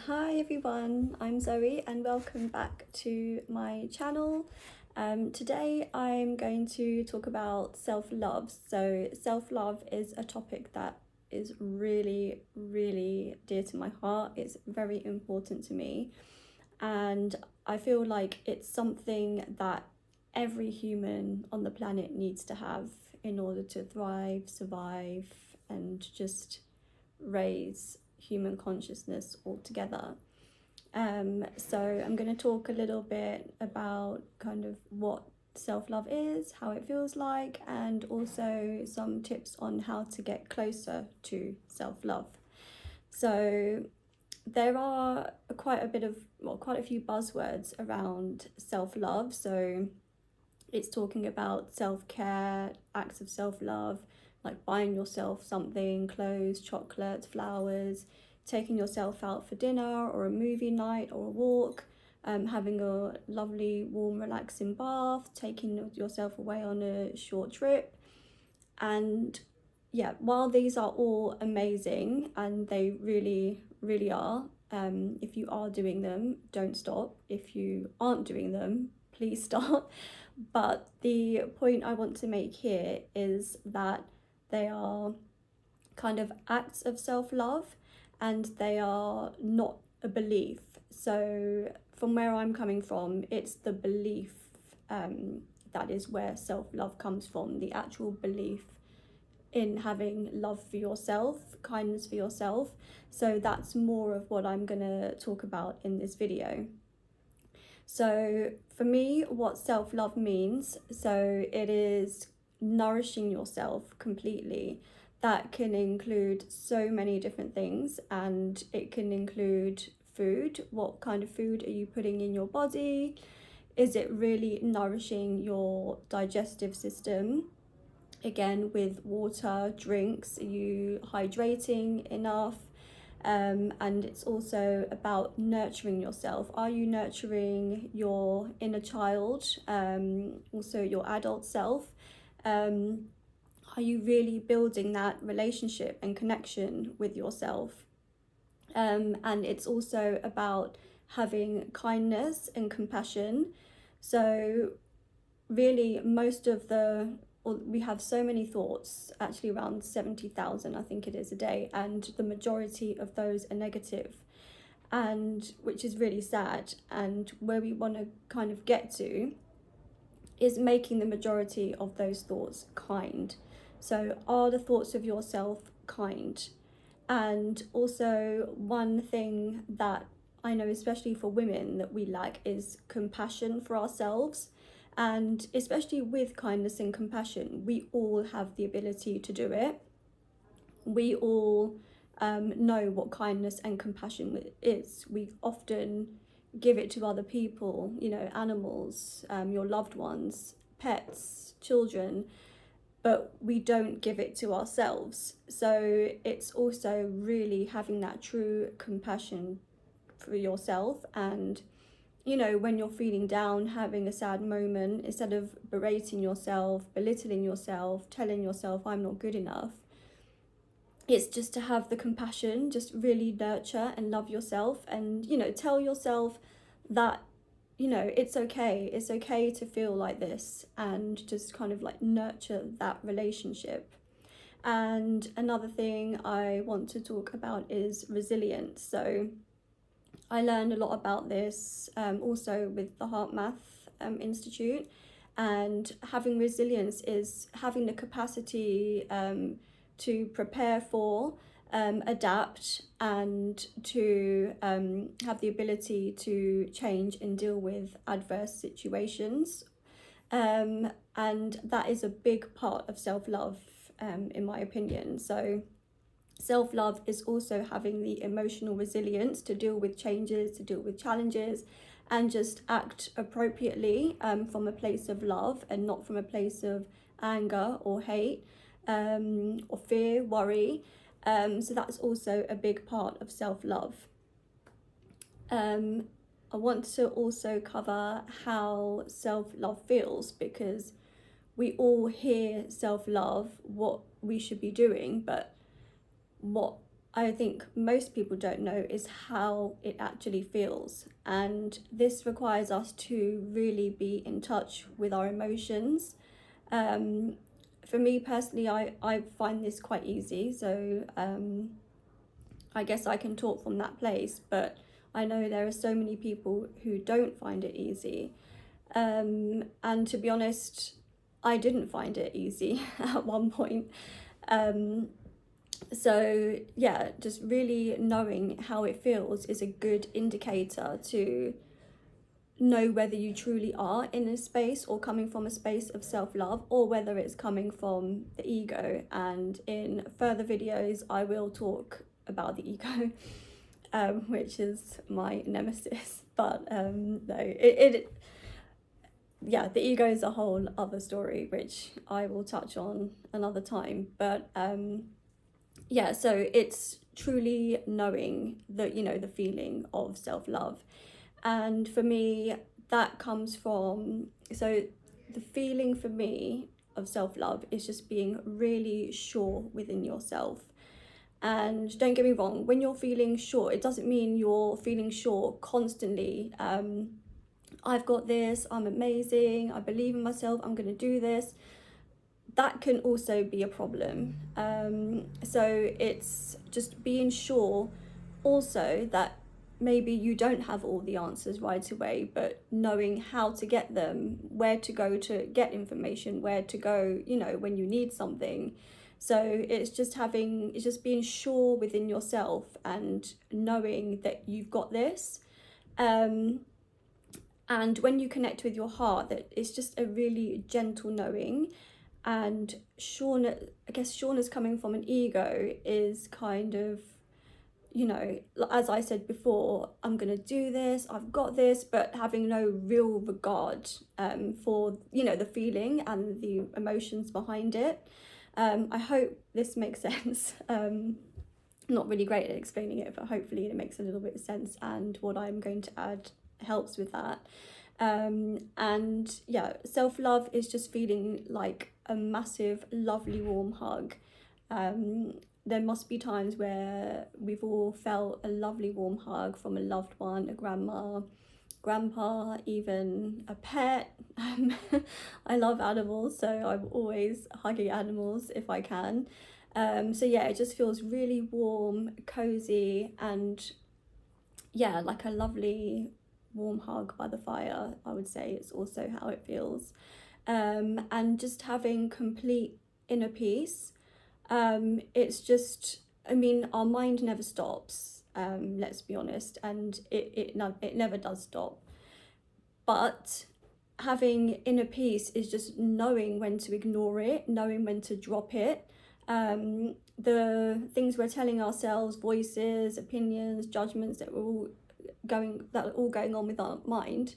Hi everyone, I'm Zoe and welcome back to my channel. Today I'm going to talk about self-love. So self-love is a topic that is really dear to my heart. It's very important to me, and I feel like it's something that every human on the planet needs to have in order to thrive, survive, and just raise human consciousness altogether. So I'm going to talk a little bit about kind of what self-love is, how it feels like, and also some tips on how to get closer to self-love. So there are quite a few buzzwords around self-love. So it's talking about self-care, acts of self-love, like buying yourself something, clothes, chocolate, flowers, taking yourself out for dinner or a movie night or a walk, having a lovely, warm, relaxing bath, taking yourself away on a short trip. And yeah, while these are all amazing, and they really are, if you are doing them, don't stop. If you aren't doing them, please start. But the point I want to make here is that they are kind of acts of self-love, and they are not a belief. So from where I'm coming from, it's the belief that is where self-love comes from, the actual belief in having love for yourself, kindness for yourself. So that's more of what I'm going to talk about in this video. So for me, what self-love means, so it is nourishing yourself completely. That can include so many different things, and it can include food. What kind of food are you putting in your body? Is it really nourishing your digestive system? Again, with water, drinks, are you hydrating enough? And it's also about nurturing yourself. Are you nurturing your inner child, also your adult self? Are you really building that relationship and connection with yourself? And it's also about having kindness and compassion. So really, we have so many thoughts, actually around 70,000 I think it is a day, and the majority of those are negative, and which is really sad. And where we want to kind of get to is making the majority of those thoughts kind. So are the thoughts of yourself kind? And also, one thing that I know, especially for women, that we lack is compassion for ourselves. And especially with kindness and compassion, we all have the ability to do it. We all know what kindness and compassion is. We often give it to other people, animals, your loved ones, pets, children, but we don't give it to ourselves. So it's also really having that true compassion for yourself. And when you're feeling down, having a sad moment, instead of berating yourself, belittling yourself, telling yourself I'm not good enough, it's just to have the compassion, just really nurture and love yourself, and tell yourself that it's okay to feel like this, and just kind of like nurture that relationship. And another thing I want to talk about is resilience. So I learned a lot about this also with the HeartMath Institute. And having resilience is having the capacity to prepare for, adapt, and to have the ability to change and deal with adverse situations. And that is a big part of self-love, in my opinion. So self-love is also having the emotional resilience to deal with changes, to deal with challenges, and just act appropriately from a place of love, and not from a place of anger or hate, or fear, worry. So that's also a big part of self-love. I want to also cover how self-love feels, because we all hear self-love, what we should be doing, but what I think most people don't know is how it actually feels. And this requires us to really be in touch with our emotions. For me personally, I find this quite easy. So I guess I can talk from that place, but I know there are so many people who don't find it easy. And to be honest, I didn't find it easy at one point. So yeah, just really knowing how it feels is a good indicator to know whether you truly are in a space or coming from a space of self-love, or whether it's coming from the ego. And in further videos I will talk about the ego, which is my nemesis. But no, yeah, the ego is a whole other story which I will touch on another time. But yeah, so it's truly knowing that, you know, the feeling of self-love. And for me, that comes from, so the feeling for me of self-love is just being really sure within yourself. And don't get me wrong, when you're feeling sure, it doesn't mean you're feeling sure constantly. I've got this, I'm amazing, I believe in myself, I'm going to do this. That can also be a problem. So it's just being sure also that maybe you don't have all the answers right away, but knowing how to get them, where to go to get information, where to go, you know, when you need something. So it's just being sure within yourself and knowing that you've got this. And when you connect with your heart, that it's just a really gentle knowing. And sureness coming from an ego is kind of, you know, as I said before, I'm gonna do this, I've got this, but having no real regard for, you know, the feeling and the emotions behind it. I hope this makes sense. Not really great at explaining it, but hopefully it makes a little bit of sense, and what I'm going to add helps with that. And yeah, self-love is just feeling like a massive, lovely, warm hug. There must be times where we've all felt a lovely, warm hug from a loved one, a grandma, grandpa, even a pet. I love animals, so I'm always hugging animals if I can. So yeah, it just feels really warm, cozy, and yeah, like a lovely warm hug by the fire. I would say it's also how it feels. And just having complete inner peace. It's just, I mean, our mind never stops, let's be honest, and it never does stop. But having inner peace is just knowing when to ignore it, knowing when to drop it. The things we're telling ourselves, voices, opinions, judgments that are all going on with our mind.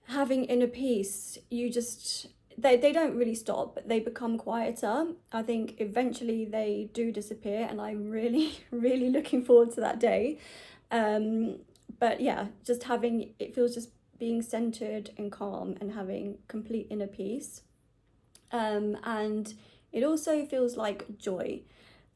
Having inner peace, they don't really stop, but they become quieter. I think eventually they do disappear, and I'm really, really looking forward to that day. But yeah, it feels just being centered and calm and having complete inner peace. And it also feels like joy.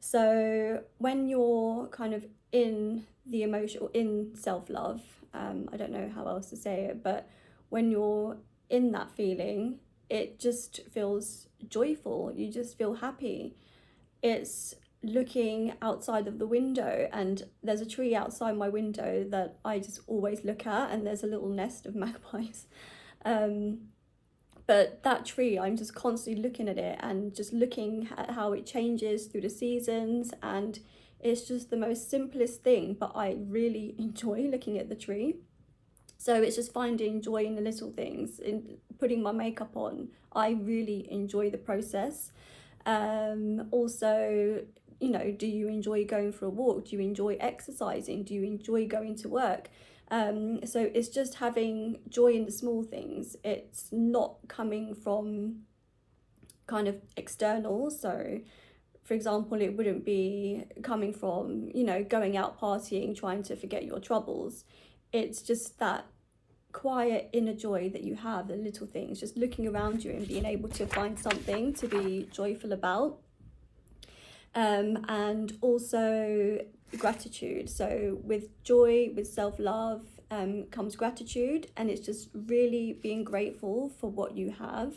So when you're kind of in the emotion, or in self-love, I don't know how else to say it, but when you're in that feeling, it just feels joyful. You just feel happy. It's looking outside of the window, and there's a tree outside my window that I just always look at, and there's a little nest of magpies. But that tree, I'm just constantly looking at it and just looking at how it changes through the seasons, and it's just the most simplest thing, but I really enjoy looking at the tree. So it's just finding joy in the little things. In putting my makeup on, I really enjoy the process. Also, you know, do you enjoy going for a walk? Do you enjoy exercising? Do you enjoy going to work? So it's just having joy in the small things. It's not coming from kind of external. So for example, it wouldn't be coming from, you know, going out partying, trying to forget your troubles. It's just that quiet inner joy that you have, the little things, just looking around you and being able to find something to be joyful about. and also gratitude. So with joy, with self-love, comes gratitude, and it's just really being grateful for what you have.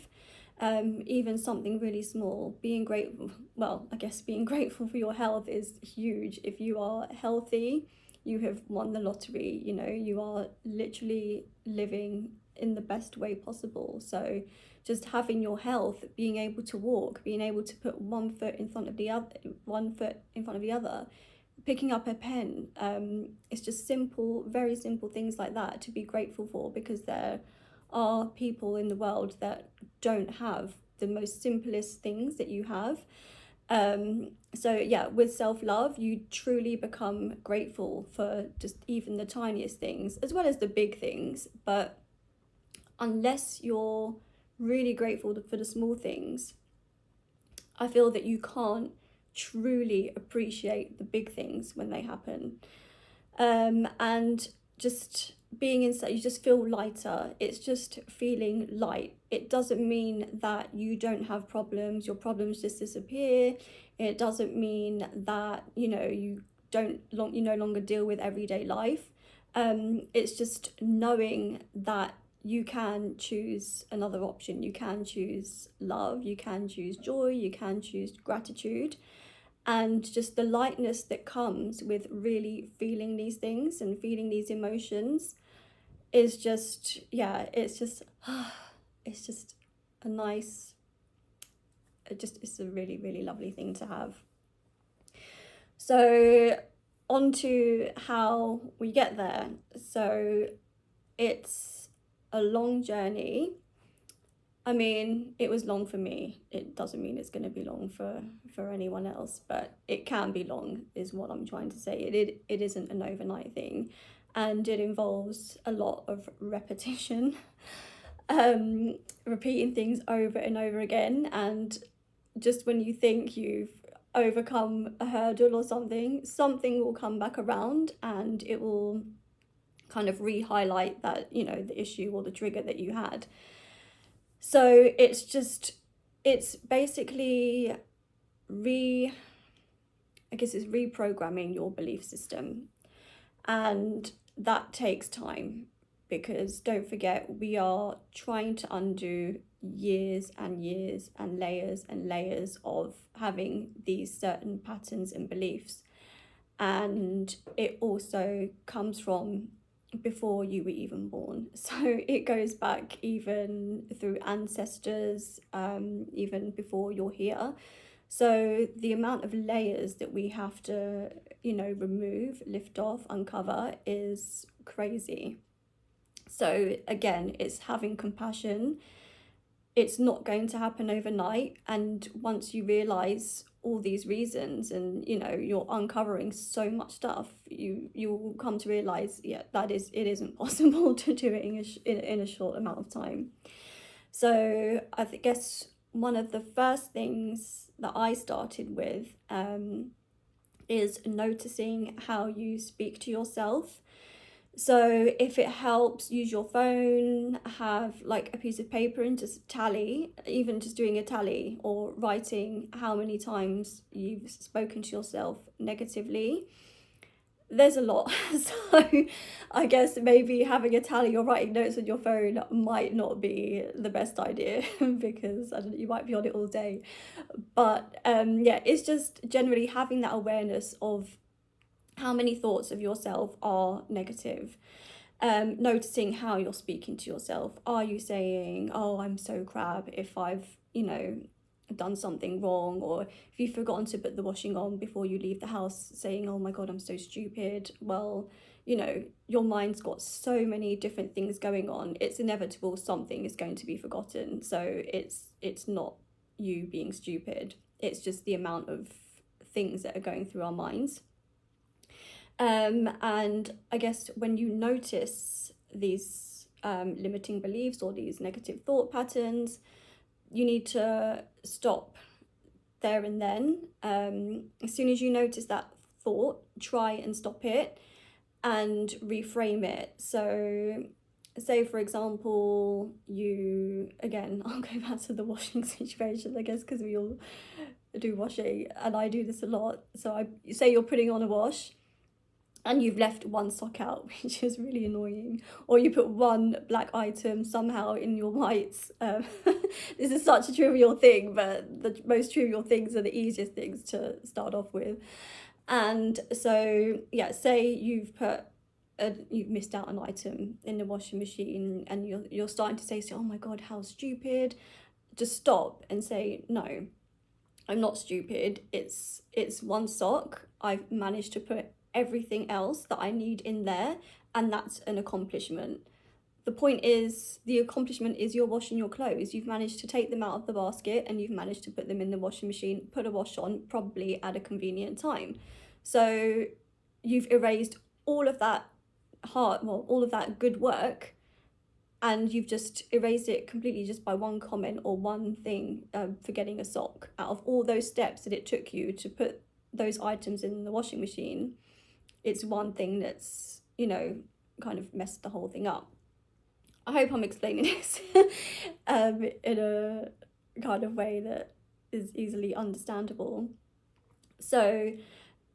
Even something really small, being grateful, well, I guess being grateful for your health is huge. If you are healthy, you have won the lottery, you know, you are literally living in the best way possible. So just having your health, being able to walk, being able to put one foot in front of the other, picking up a pen, it's just simple, very simple things like that to be grateful for, because there are people in the world that don't have the most simplest things that you have. So yeah, with self-love, you truly become grateful for just even the tiniest things as well as the big things. But unless you're really grateful for the small things, I feel that you can't truly appreciate the big things when they happen. And just being inside, you just feel lighter. It's just feeling light. It doesn't mean that you don't have problems, your problems just disappear. It doesn't mean that, you know, you no longer deal with everyday life. It's just knowing that you can choose another option. You can choose love, you can choose joy, you can choose gratitude. And just the lightness that comes with really feeling these things and feeling these emotions is just, yeah, it's just a nice, it's a really, really lovely thing to have. So on to how we get there. So it's a long journey. I mean, it was long for me. It doesn't mean it's going to be long for anyone else, but it can be long is what I'm trying to say. It isn't an overnight thing, and it involves a lot of repetition, repeating things over and over again. And just when you think you've overcome a hurdle or something will come back around, and it will kind of re-highlight that, you know, the issue or the trigger that you had. So it's basically it's reprogramming your belief system. And that takes time, because don't forget, we are trying to undo years and years and layers of having these certain patterns and beliefs. And it also comes from before you were even born. So it goes back even through ancestors, even before you're here. So the amount of layers that we have to, you know, remove, lift off, uncover is crazy. So again, it's having compassion. It's not going to happen overnight. And once you realize all these reasons, and you know, you're uncovering so much stuff, you'll come to realize, yeah, it isn't possible to do it in a short amount of time. So I guess one of the first things that I started with is noticing how you speak to yourself. So if it helps, use your phone, have like a piece of paper and just tally, even just doing a tally or writing how many times you've spoken to yourself negatively. There's a lot. So I guess maybe having a tally or writing notes on your phone might not be the best idea, because I don't know, you might be on it all day. But yeah, it's just generally having that awareness of how many thoughts of yourself are negative. Noticing how you're speaking to yourself. Are you saying, oh, I'm so crap if I've, you know, done something wrong, or if you've forgotten to put the washing on before you leave the house, saying, oh my God, I'm so stupid. Well, you know, your mind's got so many different things going on. It's inevitable something is going to be forgotten. So it's not you being stupid. It's just the amount of things that are going through our minds. And I guess when you notice these limiting beliefs or these negative thought patterns, you need to stop there and then. As soon as you notice that thought, try and stop it and reframe it. So say, for example, I'll go back to the washing situation, I guess, because we all do washing, and I do this a lot. So I say you're putting on a wash and you've left one sock out, which is really annoying, or you put one black item somehow in your whites. This is such a trivial thing, but the most trivial things are the easiest things to start off with. And so yeah, say you've missed out an item in the washing machine, and you're starting to say, oh my god, how stupid. Just stop and say, no, I'm not stupid. It's one sock. I've managed to put everything else that I need in there, and that's an accomplishment. The point is, the accomplishment is you're washing your clothes. You've managed to take them out of the basket and you've managed to put them in the washing machine, put a wash on, probably at a convenient time. So you've erased all of that all of that good work, and you've just erased it completely just by one comment or one thing, forgetting a sock. Out of all those steps that it took you to put those items in the washing machine, it's one thing that's, kind of messed the whole thing up. I hope I'm explaining this in a kind of way that is easily understandable. So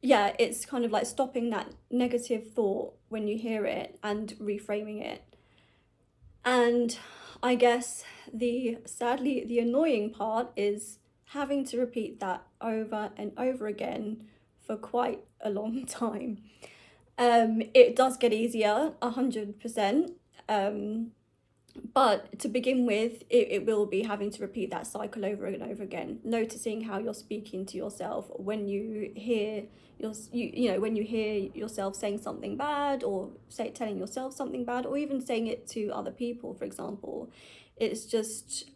yeah, it's kind of like stopping that negative thought when you hear it and reframing it. And I guess sadly the annoying part is having to repeat that over and over again for quite a long time. It does get easier, 100%. But to begin with, it will be having to repeat that cycle over and over again, noticing how you're speaking to yourself when you hear when you hear yourself saying something bad, or telling yourself something bad, or even saying it to other people, for example. It's just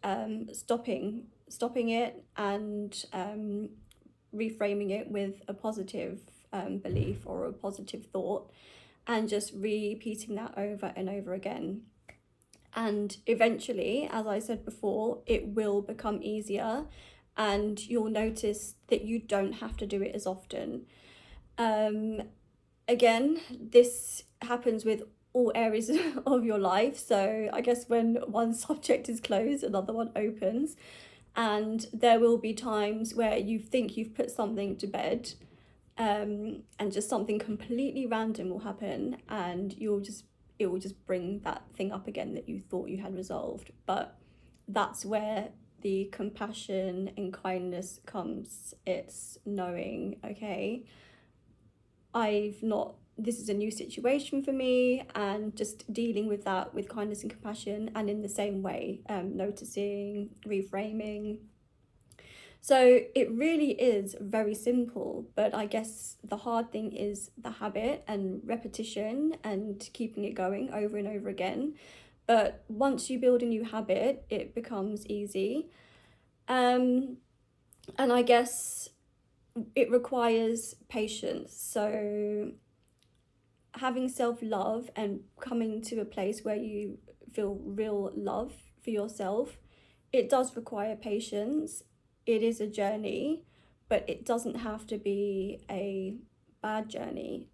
stopping it and reframing it with a positive belief or a positive thought, and just repeating that over and over again. And eventually, as I said before, it will become easier, and you'll notice that you don't have to do it as often. Again, this happens with all areas of your life. So I guess when one subject is closed, another one opens. And there will be times where you think you've put something to bed, and just something completely random will happen, and it will just bring that thing up again that you thought you had resolved. But that's where the compassion and kindness comes. It's knowing, okay, this is a new situation for me, and just dealing with that with kindness and compassion, and in the same way, noticing, reframing. So it really is very simple, but I guess the hard thing is the habit and repetition and keeping it going over and over again. But once you build a new habit, it becomes easy. And I guess it requires patience. So having self-love and coming to a place where you feel real love for yourself, it does require patience. It is a journey, but it doesn't have to be a bad journey.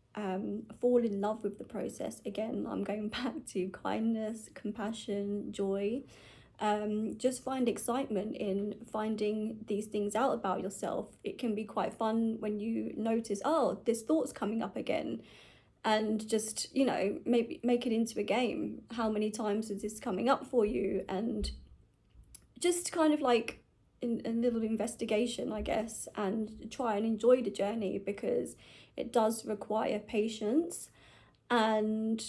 Fall in love with the process. Again, I'm going back to kindness, compassion, joy. Just find excitement in finding these things out about yourself. It can be quite fun when you notice, oh, this thought's coming up again, and just, maybe make it into a game. How many times is this coming up for you? And just kind of like a little investigation, I guess, and try and enjoy the journey, because it does require patience. And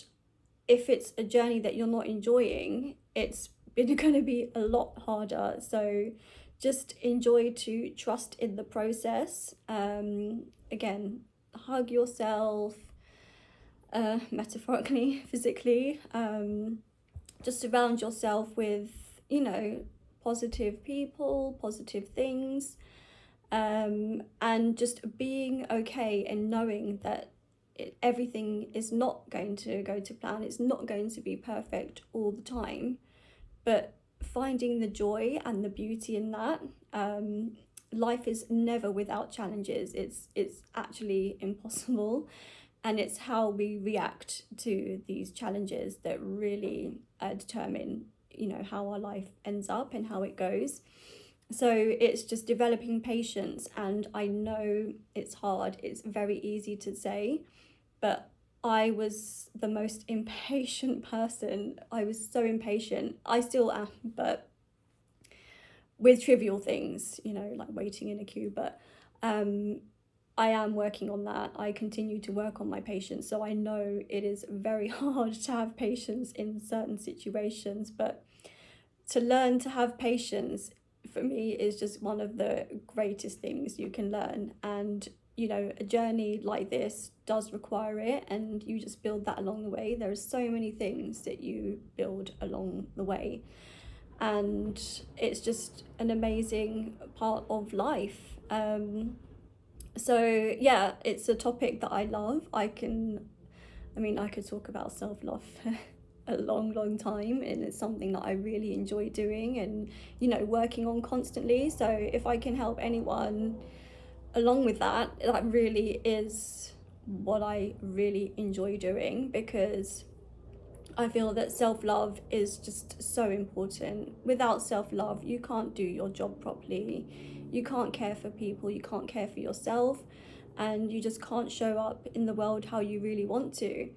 if it's a journey that you're not enjoying, it's going to be a lot harder. So just enjoy to trust in the process. Again, hug yourself, metaphorically, physically. Just surround yourself with, positive people, positive things, and just being okay and knowing that everything is not going to go to plan. It's not going to be perfect all the time, but finding the joy and the beauty in that. Life is never without challenges. It's actually impossible, and it's how we react to these challenges that really determine how our life ends up and how it goes. So it's just developing patience, and I know it's hard, it's very easy to say, but I was the most impatient person. I was so impatient. I still am, but with trivial things, you know, like waiting in a queue. But I am working on that. I continue to work on my patience. So I know it is very hard to have patience in certain situations, but to learn to have patience for me is just one of the greatest things you can learn. And you know, a journey like this does require it, and you just build that along the way. There are so many things that you build along the way, and it's just an amazing part of life. So yeah, it's a topic that I love. I could talk about self-love for a long time, and it's something that I really enjoy doing and, you know, working on constantly. So if I can help anyone along with that, that really is what I really enjoy doing, because I feel that self-love is just so important. Without self-love, you can't do your job properly. You can't care for people, you can't care for yourself, and you just can't show up in the world how you really want to.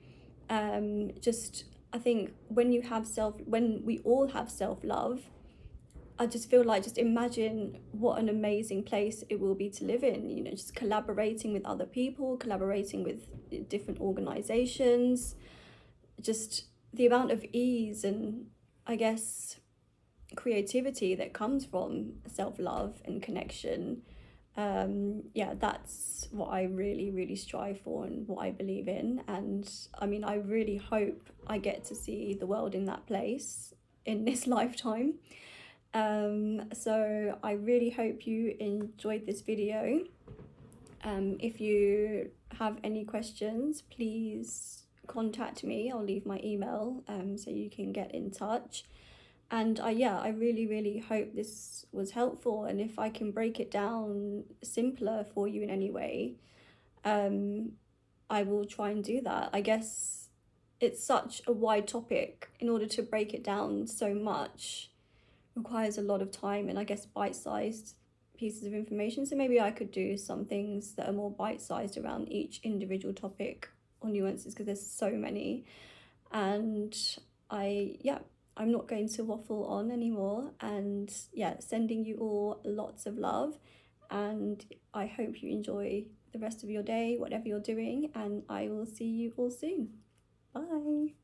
Just I think when we all have self-love, I just feel like, just imagine what an amazing place it will be to live in, you know, just collaborating with other people, collaborating with different organizations, just the amount of ease and, I guess, creativity that comes from self-love and connection. Yeah, that's what I really strive for and what I believe in. And I mean, I really hope I get to see the world in that place in this lifetime. So I really hope you enjoyed this video. If you have any questions, please contact me. I'll leave my email so you can get in touch. And I really hope this was helpful, and if I can break it down simpler for you in any way, I will try and do that. I guess it's such a wide topic. In order to break it down so much requires a lot of time, and I guess bite-sized pieces of information. So maybe I could do some things that are more bite-sized around each individual topic or nuances, because there's so many. And I'm not going to waffle on anymore, and sending you all lots of love, and I hope you enjoy the rest of your day, whatever you're doing, and I will see you all soon. Bye.